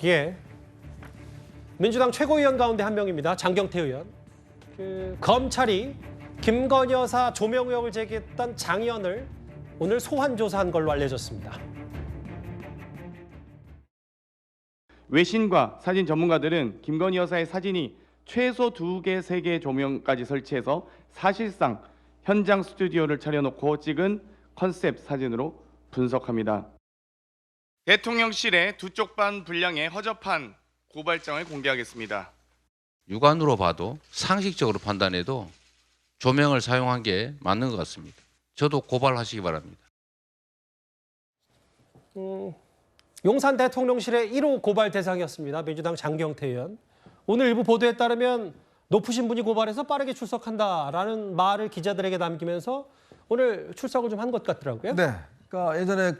예. 민주당 최고위원 가운데 한 명입니다. 장경태 의원. 검찰이 김건희 여사 조명 의혹을 제기했던 장 의원을 오늘 소환 조사한 걸로 알려졌습니다. 외신과 사진 전문가들은 김건희 여사의 사진이 최소 2개, 3개 조명까지 설치해서 사실상 현장 스튜디오를 차려놓고 찍은 컨셉 사진으로 분석합니다. 대통령실의 두 쪽 반 분량의 허접한 고발장을 공개하겠습니다. 육안으로 봐도 상식적으로 판단해도 조명을 사용한 게 맞는 것 같습니다. 저도 고발하시기 바랍니다. 용산 대통령실의 1호 고발 대상이었습니다. 민주당 장경태 의원. 오늘 일부 보도에 따르면 높으신 분이 고발해서 빠르게 출석한다라는 말을 기자들에게 남기면서 오늘 출석을 좀 한 것 같더라고요. 네. 그러니까 예전에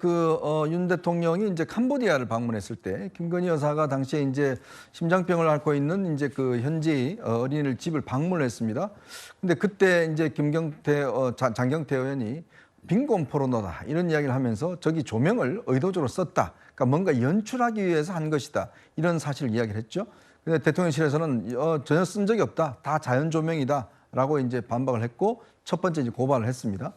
윤 대통령이 이제 캄보디아를 방문했을 때 김건희 여사가 당시에 이제 심장병을 앓고 있는 이제 그 현지 어린이를 집을 방문했습니다. 근데 그때 이제 장경태 의원이 빈곤 포르노다 이런 이야기를 하면서 저기 조명을 의도적으로 썼다. 그러니까 뭔가 연출하기 위해서 한 것이다. 이런 사실을 이야기를 했죠. 근데 대통령실에서는 전혀 쓴 적이 없다. 다 자연 조명이다라고 이제 반박을 했고 첫 번째 이제 고발을 했습니다.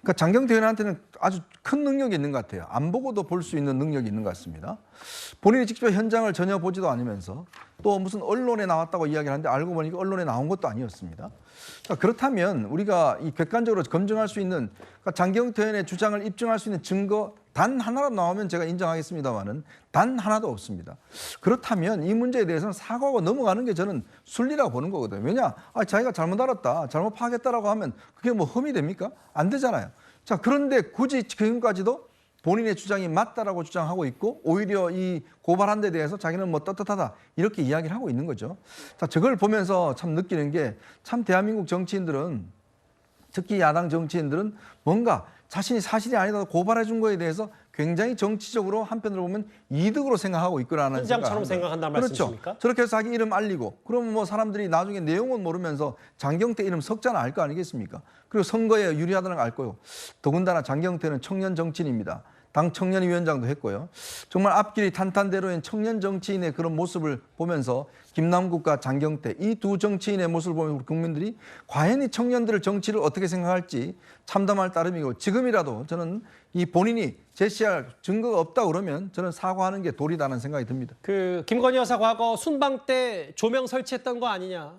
그러니까 장경태 의원한테는 아주 큰 능력이 있는 것 같아요. 안 보고도 볼 수 있는 능력이 있는 것 같습니다. 본인이 직접 현장을 전혀 보지도 않으면서 또 무슨 언론에 나왔다고 이야기를 하는데 알고 보니까 언론에 나온 것도 아니었습니다. 그러니까 그렇다면 우리가 이 객관적으로 검증할 수 있는 그러니까 장경태 의원의 주장을 입증할 수 있는 증거 단 하나라도 나오면 제가 인정하겠습니다만은 단 하나도 없습니다. 그렇다면 이 문제에 대해서는 사과하고 넘어가는 게 저는 순리라고 보는 거거든요. 왜냐? 자기가 잘못 알았다, 잘못 파악했다라고 하면 그게 뭐 흠이 됩니까? 안 되잖아요. 자, 그런데 굳이 지금까지도 본인의 주장이 맞다라고 주장하고 있고 오히려 이 고발한 데 대해서 자기는 뭐 떳떳하다 이렇게 이야기를 하고 있는 거죠. 자, 저걸 보면서 참 느끼는 게 참 대한민국 정치인들은 특히 야당 정치인들은 뭔가 자신이 사실이 아니라도 고발해 준 거에 대해서 굉장히 정치적으로 한편으로 보면 이득으로 생각하고 있거라는 현장처럼 생각한다는 말씀이십니까? 그렇죠. 저렇게 해서 자기 이름 알리고 그러면 뭐 사람들이 나중에 내용은 모르면서 장경태 이름 석자는 알 거 아니겠습니까? 그리고 선거에 유리하다는 걸 알 거요. 더군다나 장경태는 청년 정치인입니다. 당 청년위원장도 했고요. 정말 앞길이 탄탄대로인 청년 정치인의 그런 모습을 보면서 김남국과 장경태 이 두 정치인의 모습을 보면 우리 국민들이 과연 이 청년들을 정치를 어떻게 생각할지 참담할 따름이고 지금이라도 저는 이 본인이 제시할 증거가 없다 그러면 저는 사과하는 게 도리다는 생각이 듭니다. 김건희 여사 과거 순방 때 조명 설치했던 거 아니냐.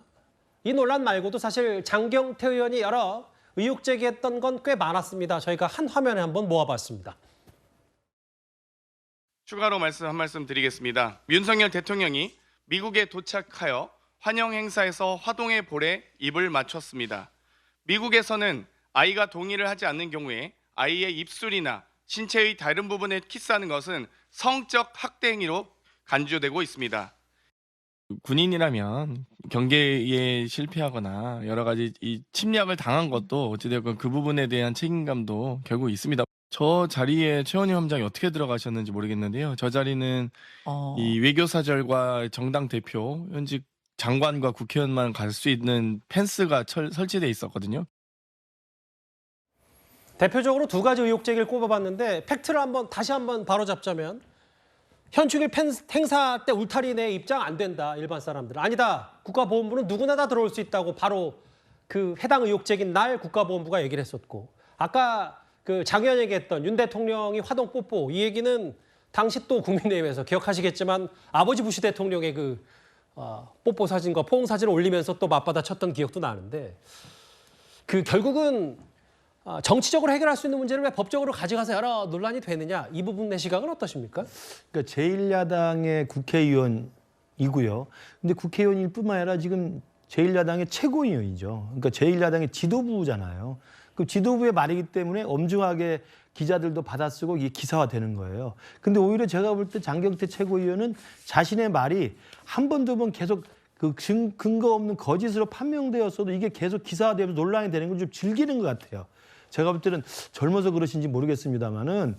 이 논란 말고도 사실 장경태 의원이 여러 의혹 제기했던 건 꽤 많았습니다. 저희가 한 화면에 한번 모아봤습니다. 추가로 한 말씀 드리겠습니다. 윤석열 대통령이 미국에 도착하여 환영 행사에서 화동의 볼에 입을 맞췄습니다. 미국에서는 아이가 동의를 하지 않는 경우에 아이의 입술이나 신체의 다른 부분에 키스하는 것은 성적 학대 행위로 간주되고 있습니다. 군인이라면 경계에 실패하거나 여러 가지 이 침략을 당한 것도 어찌되건 그 부분에 대한 책임감도 결국 있습니다. 저 자리에 최원희 함장이 어떻게 들어가셨는지 모르겠는데요. 저 자리는 이 외교사절과 정당 대표, 현직 장관과 국회의원만 갈 수 있는 펜스가 설치돼 있었거든요. 대표적으로 두 가지 의혹 제기를 꼽아봤는데 팩트를 다시 한번 바로잡자면 현충일 행사 때 울타리 내에 입장 안 된다. 일반 사람들. 아니다. 국가보훈부는 누구나 다 들어올 수 있다고 바로 그 해당 의혹 제기인 날 국가보훈부가 얘기를 했었고 아까 장 의원 얘기했던 윤 대통령이 화동 뽀뽀 이 얘기는 당시 또 국민의힘에서 기억하시겠지만 아버지 부시 대통령의 뽀뽀 사진과 포옹 사진을 올리면서 또 맞받아 쳤던 기억도 나는데 결국은 정치적으로 해결할 수 있는 문제를 왜 법적으로 가져가서 여러 논란이 되느냐 이 부분의 시각은 어떠십니까? 그러니까 제1야당의 국회의원이고요. 근데 국회의원일 뿐만 아니라 지금 제1야당의 최고위원이죠. 그러니까 제1야당의 지도부잖아요. 그 지도부의 말이기 때문에 엄중하게 기자들도 받아쓰고 이게 기사화되는 거예요. 근데 오히려 제가 볼 때 장경태 최고위원은 자신의 말이 한 번, 두 번 계속 근거 없는 거짓으로 판명되었어도 이게 계속 기사화되면서 논란이 되는 걸 좀 즐기는 것 같아요. 제가 볼 때는 젊어서 그러신지 모르겠습니다만은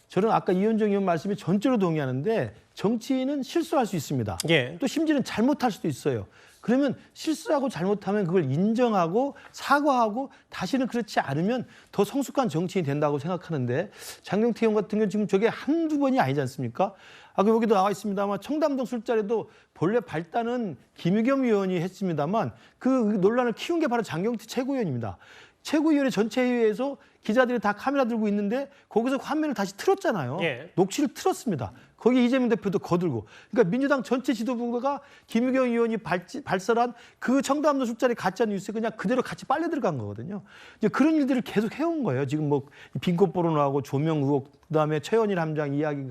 저는 아까 이현정 의원 말씀에 전적으로 동의하는데 정치인은 실수할 수 있습니다. 예. 또 심지어는 잘못할 수도 있어요. 그러면 실수하고 잘못하면 그걸 인정하고 사과하고 다시는 그렇지 않으면 더 성숙한 정치인이 된다고 생각하는데 장경태 의원 같은 경우는 지금 저게 한두 번이 아니지 않습니까? 여기도 나와 있습니다만 청담동 술자리도 본래 발단은 김의겸 의원이 했습니다만 그 논란을 키운 게 바로 장경태 최고위원입니다. 최고위원회 전체 회의에서 기자들이 다 카메라 들고 있는데 거기서 화면을 다시 틀었잖아요. 예. 녹취를 틀었습니다. 거기 이재명 대표도 거들고. 그러니까 민주당 전체 지도부가 김의겸 의원이 발설한 그 청담동 술자리 가짜 뉴스에 그냥 그대로 같이 빨려 들어간 거거든요. 이제 그런 일들을 계속 해온 거예요. 지금 뭐 빈꽃 보론하고 조명 의혹, 그다음에 최현일 함장 이야기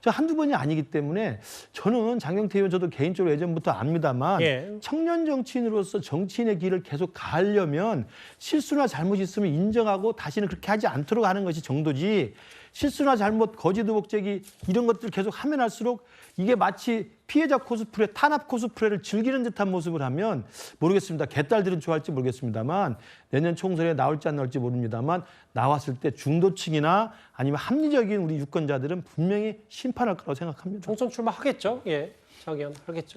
저 한두 번이 아니기 때문에 저는 장경태 의원 저도 개인적으로 예전부터 압니다만 예. 청년 정치인으로서 정치인의 길을 계속 가려면 실수나 잘못이 있으면 인정하고 다시는 그렇게 하지 않도록 하는 것이 정도지 실수나 잘못, 거짓 의혹 제기 이런 것들 계속 하면 할수록 이게 마치 피해자 코스프레, 탄압 코스프레를 즐기는 듯한 모습을 하면 모르겠습니다. 개딸들은 좋아할지 모르겠습니다만 내년 총선에 나올지 안 나올지 모릅니다만 나왔을 때 중도층이나 아니면 합리적인 우리 유권자들은 분명히 심판할 거라고 생각합니다. 총선 출마하겠죠. 예, 장 의원 하겠죠.